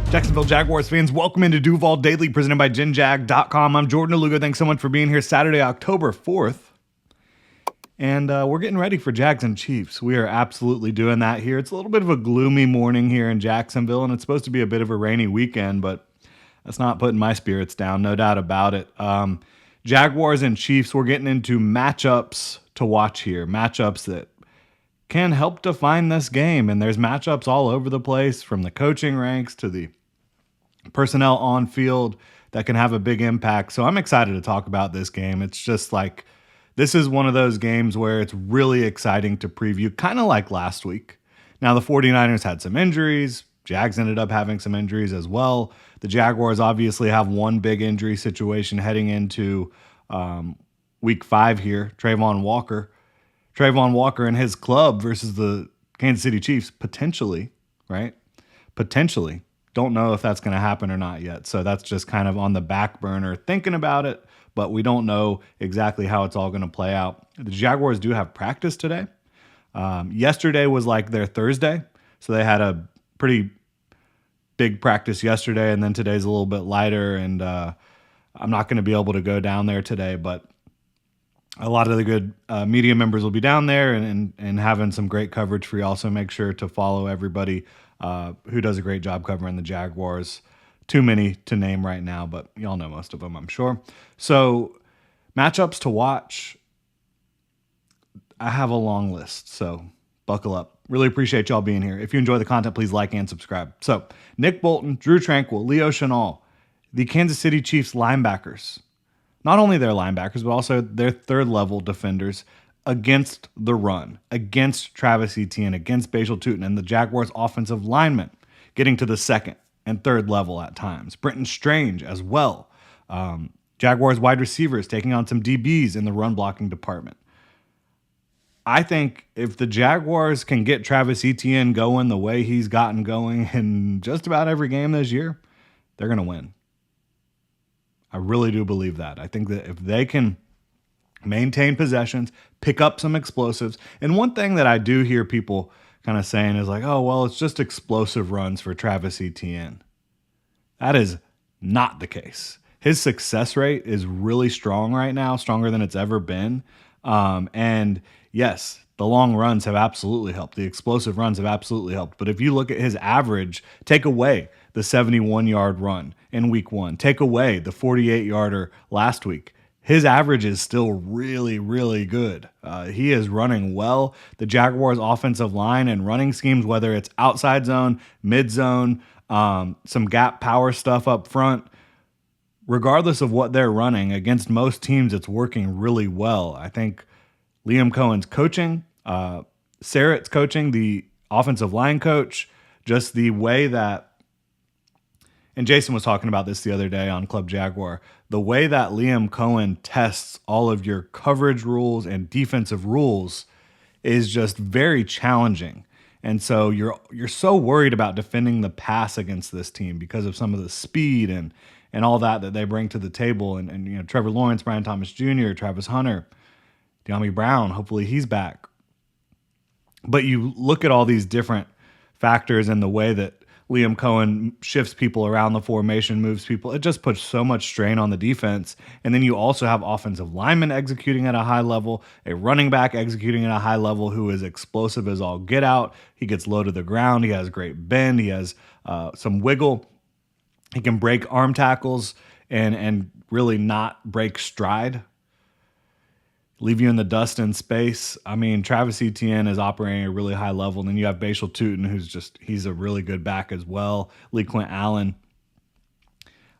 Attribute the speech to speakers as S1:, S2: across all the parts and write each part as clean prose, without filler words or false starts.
S1: Jacksonville Jaguars fans, welcome into Duval Daily, presented by GenJag.com. I'm Jordan Alugo. Thanks so much for being here Saturday, October 4th. And we're getting ready for Jags and Chiefs. We are absolutely doing that here. It's a little bit of a gloomy morning here in Jacksonville, and it's supposed to be a bit of a rainy weekend, but that's not putting my spirits down, no doubt about it. Jaguars and Chiefs, we're getting into matchups to watch here, matchups that can help define this game. And there's matchups all over the place, from the coaching ranks to the personnel on field, that can have a big impact. So I'm excited to talk about this game. It's just like, this is one of those games where it's really exciting to preview, kind of like last week. Now, the 49ers had some injuries. Jags ended up having some injuries as well. The Jaguars obviously have one big injury situation heading into week 5 here. Trayvon Walker and his club versus the Kansas City Chiefs, potentially, right? Potentially. Don't know if that's going to happen or not yet. So that's just kind of on the back burner, thinking about it, but we don't know exactly how it's all going to play out. The Jaguars do have practice today. Yesterday was like their Thursday, so they had a pretty big practice yesterday, and then today's a little bit lighter, and I'm not going to be able to go down there today, but a lot of the good media members will be down there and having some great coverage for you. Also, make sure to follow everybody who does a great job covering the Jaguars. Too many to name right now, but y'all know most of them, I'm sure. So, matchups to watch, I have a long list, so buckle up. Really appreciate y'all being here. If you enjoy the content, please like and subscribe. So, Nick Bolton, Drew Tranquill, Leo Chenal, the Kansas City Chiefs linebackers. Not only their linebackers, but also their third-level defenders against the run, against Travis Etienne, against Bajal Tutin, and the Jaguars' offensive linemen getting to the second and third level at times. Brenton Strange as well. Jaguars wide receivers taking on some DBs in the run-blocking department. I think if the Jaguars can get Travis Etienne going the way he's gotten going in just about every game this year, they're going to win. I really do believe that. I think that if they can maintain possessions, pick up some explosives, and one thing that I do hear people kind of saying is like, oh, well, it's just explosive runs for Travis Etienne. That is not the case. His success rate is really strong right now, stronger than it's ever been. And yes, the long runs have absolutely helped. The explosive runs have absolutely helped. But if you look at his average, take away the 71-yard run in week 1, take away the 48-yarder last week, his average is still really, really good. He is running well. The Jaguars' offensive line and running schemes, whether it's outside zone, mid zone, some gap power stuff up front, regardless of what they're running, against most teams, it's working really well. I think Liam Cohen's coaching, Sarrett's coaching, the offensive line coach, just the way that, and Jason was talking about this the other day on Club Jaguar, the way that Liam Cohen tests all of your coverage rules and defensive rules is just very challenging. And so you're so worried about defending the pass against this team because of some of the speed and all that they bring to the table. And you know, Trevor Lawrence, Brian Thomas Jr., Travis Hunter, De'Ami Brown, hopefully he's back. But you look at all these different factors and the way that Liam Cohen shifts people around the formation, moves people. It just puts so much strain on the defense. And then you also have offensive linemen executing at a high level, a running back executing at a high level who is explosive as all get out. He gets low to the ground. He has great bend. He has some wiggle. He can break arm tackles and really not break stride, leave you in the dust and space. I mean, Travis Etienne is operating at a really high level. And then you have Bajal Tutin, he's a really good back as well. Lee Quint Allen.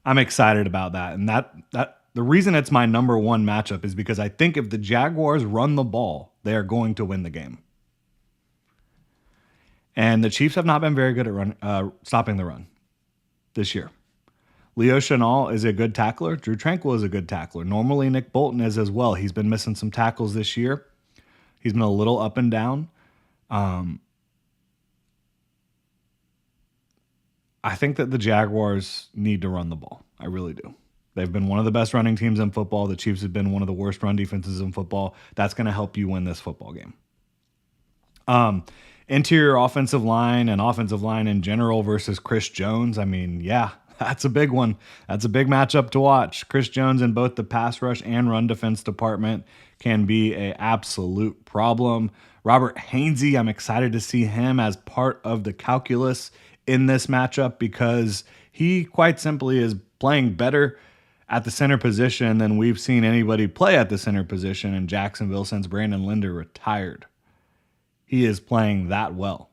S1: I'm excited about that. And that the reason it's my number one matchup is because I think if the Jaguars run the ball, they are going to win the game. And the Chiefs have not been very good at stopping the run this year. Leo Chenal is a good tackler. Drew Tranquill is a good tackler. Normally, Nick Bolton is as well. He's been missing some tackles this year. He's been a little up and down. I think that the Jaguars need to run the ball. I really do. They've been one of the best running teams in football. The Chiefs have been one of the worst run defenses in football. That's going to help you win this football game. Interior offensive line and offensive line in general versus Chris Jones. I mean, yeah, that's a big one. That's a big matchup to watch. Chris Jones in both the pass rush and run defense department can be a absolute problem. Robert Hainsey, I'm excited to see him as part of the calculus in this matchup because he quite simply is playing better at the center position than we've seen anybody play at the center position in Jacksonville since Brandon Linder retired. He is playing that well.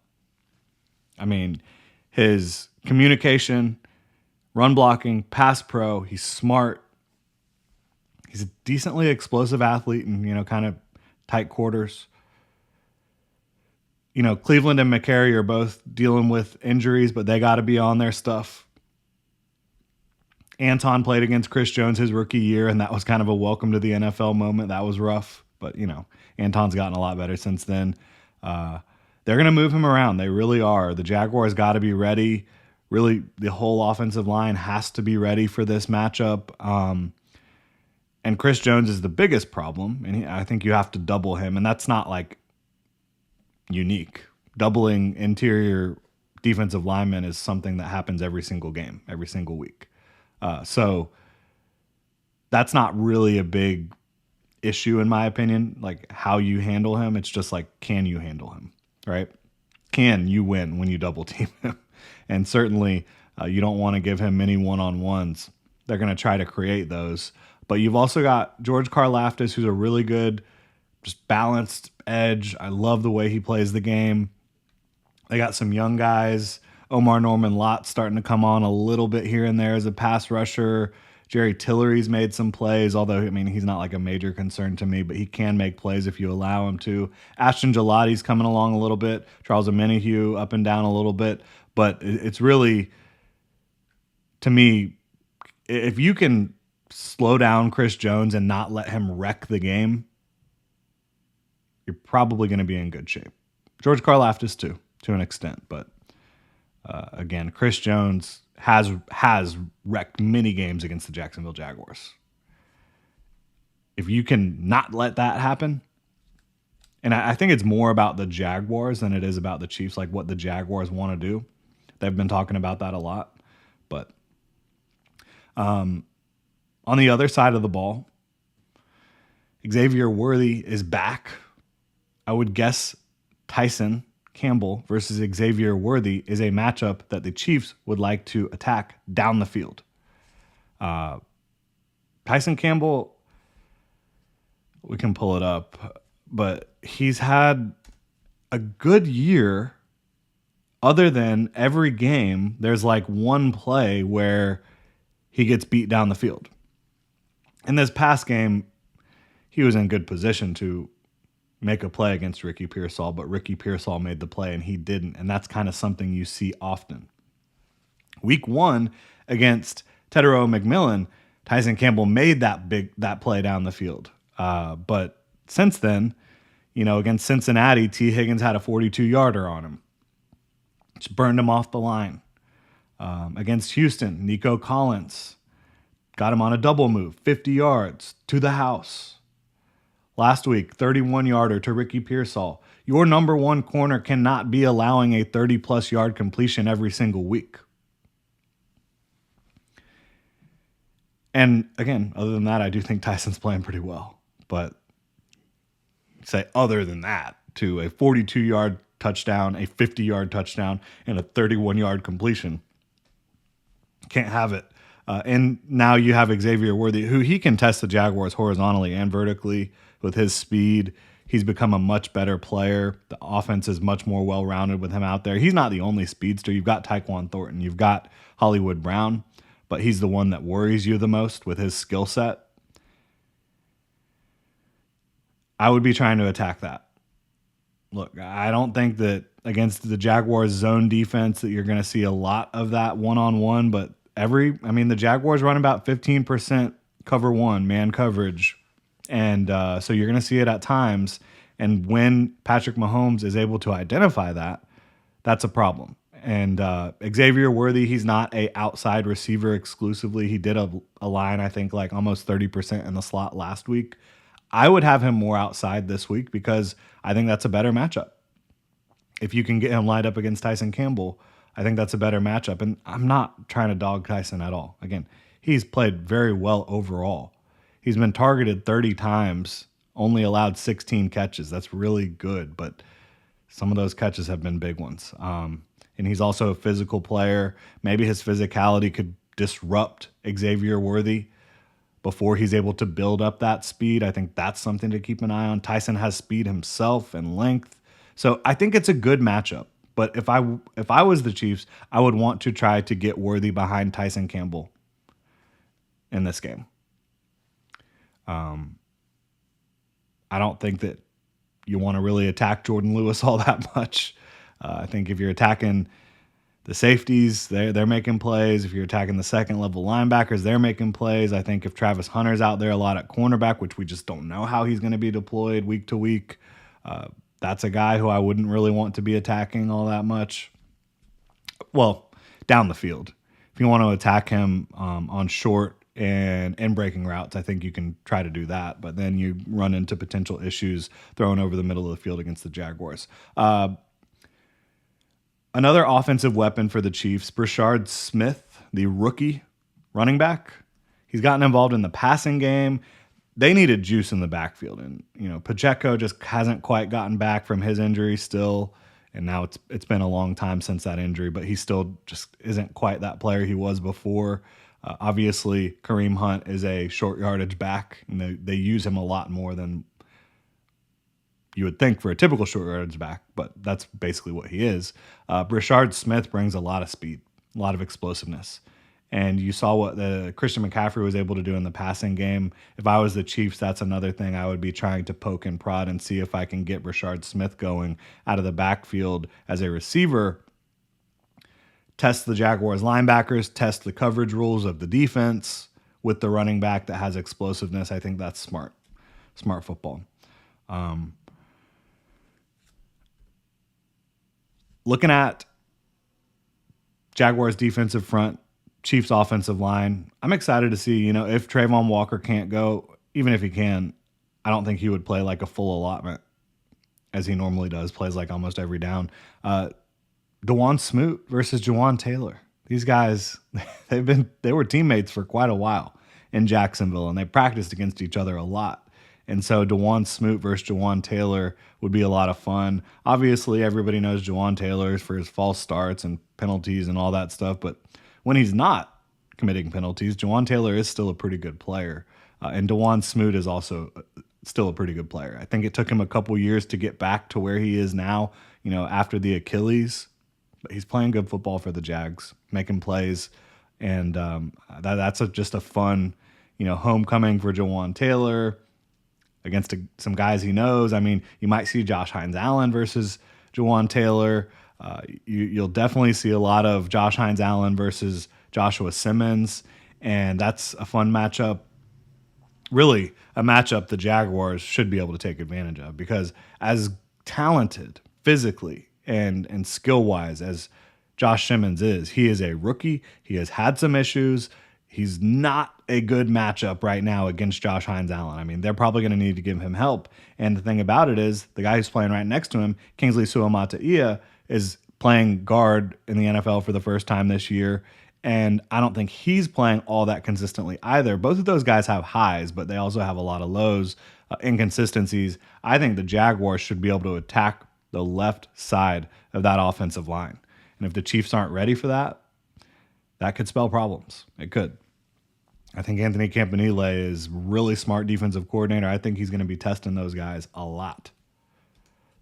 S1: I mean, his communication, run blocking, pass pro, he's smart. He's a decently explosive athlete in, kind of tight quarters. Cleveland and McCary are both dealing with injuries, but they got to be on their stuff. Anton played against Chris Jones his rookie year, and that was kind of a welcome to the NFL moment. That was rough, but, Anton's gotten a lot better since then. They're going to move him around. They really are. The Jaguars got to be ready. Really, the whole offensive line has to be ready for this matchup. And Chris Jones is the biggest problem, and I think you have to double him, and that's not like unique. Doubling interior defensive linemen is something that happens every single game, every single week. So that's not really a big issue in my opinion, like how you handle him. It's just like, can you handle him, right? Can you win when you double team him? And certainly you don't want to give him many one-on-ones. They're going to try to create those. But you've also got George Karlaftis, who's a really good, just balanced edge. I love the way he plays the game. They got some young guys. Omar Norman Lott starting to come on a little bit here and there as a pass rusher. Jerry Tillery's made some plays, although, he's not like a major concern to me, but he can make plays if you allow him to. Ashton Gelati's coming along a little bit. Charles Omenihu up and down a little bit. But it's really, to me, if you can slow down Chris Jones and not let him wreck the game, you're probably going to be in good shape. George Karlaftis too, to an extent, but again, Chris Jones has wrecked many games against the Jacksonville Jaguars. If you can not let that happen, and I think it's more about the Jaguars than it is about the Chiefs, like what the Jaguars want to do. They've been talking about that a lot. But on the other side of the ball, Xavier Worthy is back. I would guess Tyson Campbell versus Xavier Worthy is a matchup that the Chiefs would like to attack down the field. Tyson Campbell, we can pull it up, but he's had a good year other than every game there's like one play where he gets beat down the field. In this past game, he was in good position to make a play against Ricky Pearsall, but Ricky Pearsall made the play and he didn't, and that's kind of something you see often. Week 1 against Tedero McMillan, Tyson Campbell made that play down the field. But since then, against Cincinnati, T. Higgins had a 42-yarder on him. Just burned him off the line. Against Houston, Nico Collins got him on a double move, 50 yards to the house. Last week, 31-yarder to Ricky Pearsall. Your number one corner cannot be allowing a 30-plus yard completion every single week. And again, other than that, I do think Tyson's playing pretty well. But say other than that, to a 42-yard touchdown, a 50-yard touchdown, and a 31-yard completion, can't have it. And now you have Xavier Worthy, who he can test the Jaguars horizontally and vertically with his speed. He's become a much better player. The offense is much more well-rounded with him out there. He's not the only speedster. You've got Tyquan Thornton. You've got Hollywood Brown, but he's the one that worries you the most with his skill set. I would be trying to attack that. Look, I don't think that against the Jaguars zone defense that you're going to see a lot of that one-on-one, but the Jaguars run about 15% cover one, man coverage. And so you're going to see it at times. And when Patrick Mahomes is able to identify that, that's a problem. And Xavier Worthy, he's not a outside receiver exclusively. He did a line, I think, like almost 30% in the slot last week. I would have him more outside this week because I think that's a better matchup. if you can get him lined up against Tyson Campbell, I think that's a better matchup. And I'm not trying to dog Tyson at all. Again, he's played very well overall. He's been targeted 30 times, only allowed 16 catches. That's really good, but some of those catches have been big ones. And he's also a physical player. Maybe his physicality could disrupt Xavier Worthy before he's able to build up that speed. I think that's something to keep an eye on. Tyson has speed himself and length. So I think it's a good matchup. But if I was the Chiefs, I would want to try to get Worthy behind Tyson Campbell in this game. I don't think that you want to really attack Jordan Lewis all that much. I think if you're attacking the safeties, they're making plays. If you're attacking the second level linebackers, they're making plays. I think if Travis Hunter's out there a lot at cornerback, which we just don't know how he's going to be deployed week to week, that's a guy who I wouldn't really want to be attacking all that much. Well, down the field. If you want to attack him on short and breaking routes, I think you can try to do that. But then you run into potential issues throwing over the middle of the field against the Jaguars. Another offensive weapon for the Chiefs, Brashard Smith, the rookie running back. He's gotten involved in the passing game. They needed juice in the backfield. And, Pacheco just hasn't quite gotten back from his injury still. And now it's been a long time since that injury, but he still just isn't quite that player he was before. Obviously, Kareem Hunt is a short yardage back, and they use him a lot more than you would think for a typical short yardage back, but that's basically what he is. Brashard Smith brings a lot of speed, a lot of explosiveness. And you saw what the Christian McCaffrey was able to do in the passing game. If I was the Chiefs, that's another thing I would be trying to poke and prod and see if I can get Brashard Smith going out of the backfield as a receiver. Test the Jaguars linebackers, test the coverage rules of the defense with the running back that has explosiveness. I think that's smart football. Looking at Jaguars defensive front, Chiefs offensive line, I'm excited to see, if Trayvon Walker can't go, even if he can, I don't think he would play like a full allotment as he normally does, plays like almost every down. DeJuan Smoot versus Jawan Taylor. These guys, they were teammates for quite a while in Jacksonville, and they practiced against each other a lot. And so DeJuan Smoot versus Jawan Taylor would be a lot of fun. Obviously, everybody knows Jawan Taylor for his false starts and penalties and all that stuff. But when he's not committing penalties, Jawan Taylor is still a pretty good player. And DeJuan Smoot is also still a pretty good player. I think it took him a couple years to get back to where he is now, after the Achilles. But he's playing good football for the Jags, making plays. And that's just a fun, homecoming for Jawan Taylor against some guys he knows. I mean, you might see Josh Hines-Allen versus Jawan Taylor. You'll definitely see a lot of Josh Hines-Allen versus Joshua Simmons, and that's a fun matchup. Really, a matchup the Jaguars should be able to take advantage of, because as talented physically and skill-wise as Josh Simmons is, he is a rookie. He has had some issues. He's not a good matchup right now against Josh Hines-Allen. I mean, they're probably going to need to give him help. And the thing about it is, the guy who's playing right next to him, Kingsley Suamataia, is playing guard in the NFL for the first time this year. And I don't think he's playing all that consistently either. Both of those guys have highs, but they also have a lot of lows, inconsistencies. I think the Jaguars should be able to attack the left side of that offensive line. And if the Chiefs aren't ready for that, that could spell problems. It could. I think Anthony Campanile is really smart defensive coordinator. I think he's going to be testing those guys a lot.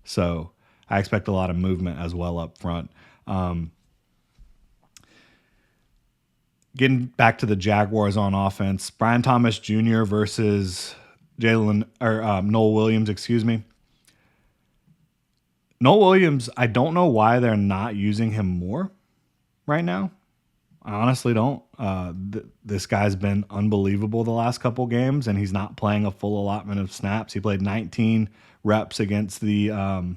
S1: So I expect a lot of movement as well up front. Getting back to the Jaguars on offense, Brian Thomas Jr. versus Noel Williams, Noel Williams, I don't know why they're not using him more right now. I honestly don't. This guy's been unbelievable the last couple games, and he's not playing a full allotment of snaps. He played 19 reps against the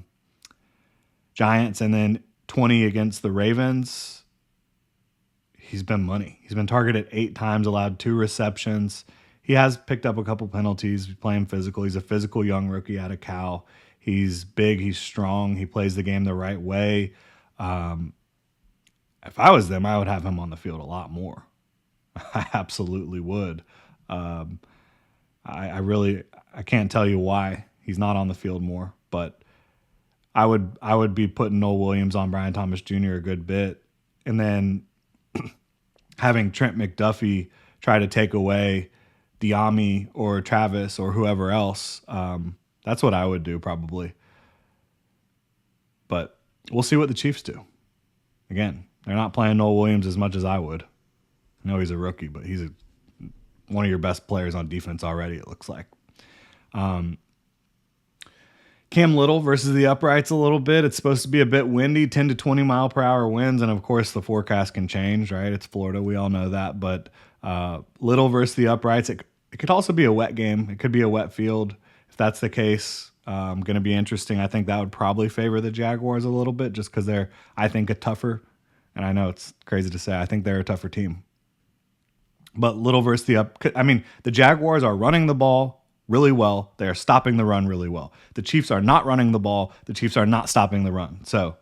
S1: Giants and then 20 against the Ravens. He's been money. He's been targeted 8 times, allowed 2 receptions. He has picked up a couple penalties. He's playing physical. He's a physical young rookie out of Cal. He's big. He's strong. He plays the game the right way. If I was them, I would have him on the field a lot more. I absolutely would. I can't tell you why he's not on the field more, but I would be putting Noel Williams on Brian Thomas Jr. a good bit, and then having Trent McDuffie try to take away Diami or Travis or whoever else. That's what I would do probably. But we'll see what the Chiefs do. Again, they're not playing Noel Williams as much as I would. I know he's a rookie, but he's one of your best players on defense already, it looks like. Cam Little versus the uprights a little bit. It's supposed to be a bit windy, 10 to 20 mile per hour winds. And of course the forecast can change, right? It's Florida. We all know that. But Little versus the uprights, it could also be a wet game. It could be a wet field. If that's the case, going to be interesting. I think that would probably favor the Jaguars a little bit just because they're, I think, a tougher, and I know it's crazy to say, I think they're a tougher team. But Little versus the Jaguars are running the ball really well. They are stopping the run really well. The Chiefs are not running the ball. The Chiefs are not stopping the run. So,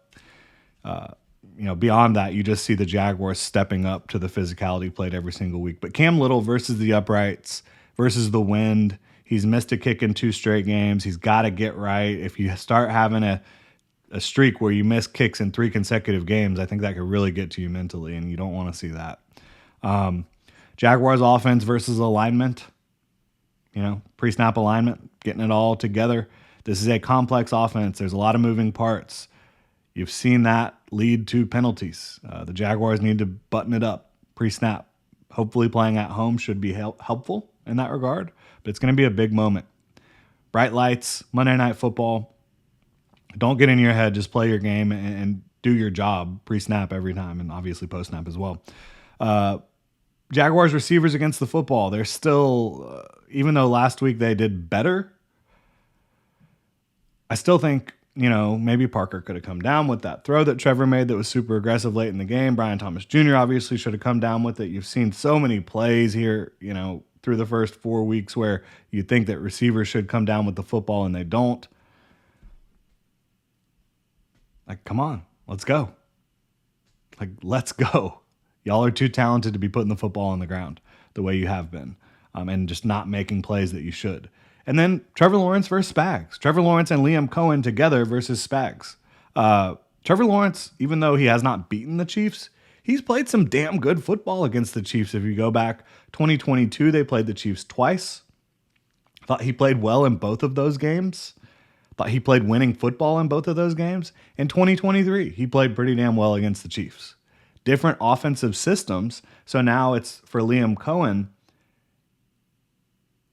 S1: beyond that, you just see the Jaguars stepping up to the physicality played every single week. But Cam Little versus the uprights versus the wind. He's missed a kick in 2 straight games. He's got to get right. If you start having a streak where you miss kicks in 3 consecutive games, I think that could really get to you mentally, and you don't want to see that. Jaguars offense versus alignment, pre-snap alignment, getting it all together. This is a complex offense. There's a lot of moving parts. You've seen that lead to penalties. The Jaguars need to button it up pre-snap. Hopefully playing at home should be helpful in that regard, but it's going to be a big moment. Bright lights, Monday Night Football. Don't get in your head. Just play your game and do your job pre-snap every time, and obviously post-snap as well. Jaguars receivers against the football. They're still, even though last week they did better, I still think, maybe Parker could have come down with that throw that Trevor made that was super aggressive late in the game. Brian Thomas Jr. obviously should have come down with it. You've seen so many plays here, through the first 4 weeks where you think that receivers should come down with the football and they don't. Like, come on, let's go. Let's go. Y'all are too talented to be putting the football on the ground the way you have been, and just not making plays that you should. And then Trevor Lawrence versus Spags. Trevor Lawrence and Liam Cohen together versus Spags. Trevor Lawrence, even though he has not beaten the Chiefs, he's played some damn good football against the Chiefs. If you go back 2022, they played the Chiefs twice. Thought he played well in both of those games. Thought he played winning football in both of those games. In 2023, he played pretty damn well against the Chiefs. Different offensive systems. So now it's for Liam Cohen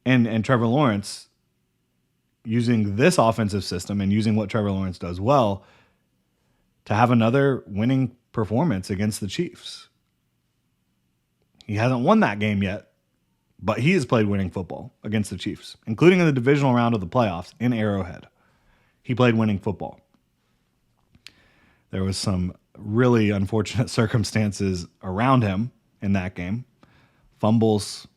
S1: and Trevor Lawrence using this offensive system and using what Trevor Lawrence does well to have another winning performance against the Chiefs. He hasn't won that game yet, but he has played winning football against the Chiefs, including in the divisional round of the playoffs in Arrowhead. He played winning football. There was some really unfortunate circumstances around him in that game. Fumbles,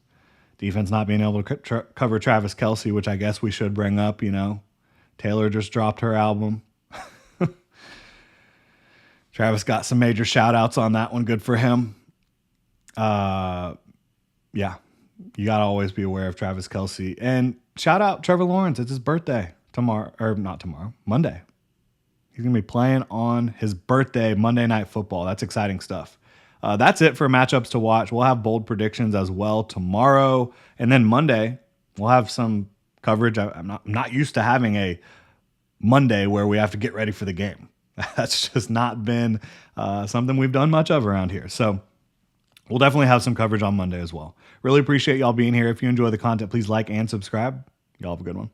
S1: defense not being able to cover Travis Kelce, which I guess we should bring up, Taylor just dropped her album. Travis got some major shout-outs on that one. Good for him. Yeah, you got to always be aware of Travis Kelce. And shout out Trevor Lawrence. It's his birthday Monday. He's going to be playing on his birthday, Monday Night Football. That's exciting stuff. That's it for matchups to watch. We'll have bold predictions as well tomorrow. And then Monday, we'll have some coverage. I'm not used to having a Monday where we have to get ready for the game. That's just not been something we've done much of around here. So we'll definitely have some coverage on Monday as well. Really appreciate y'all being here. If you enjoy the content, please like and subscribe. Y'all have a good one.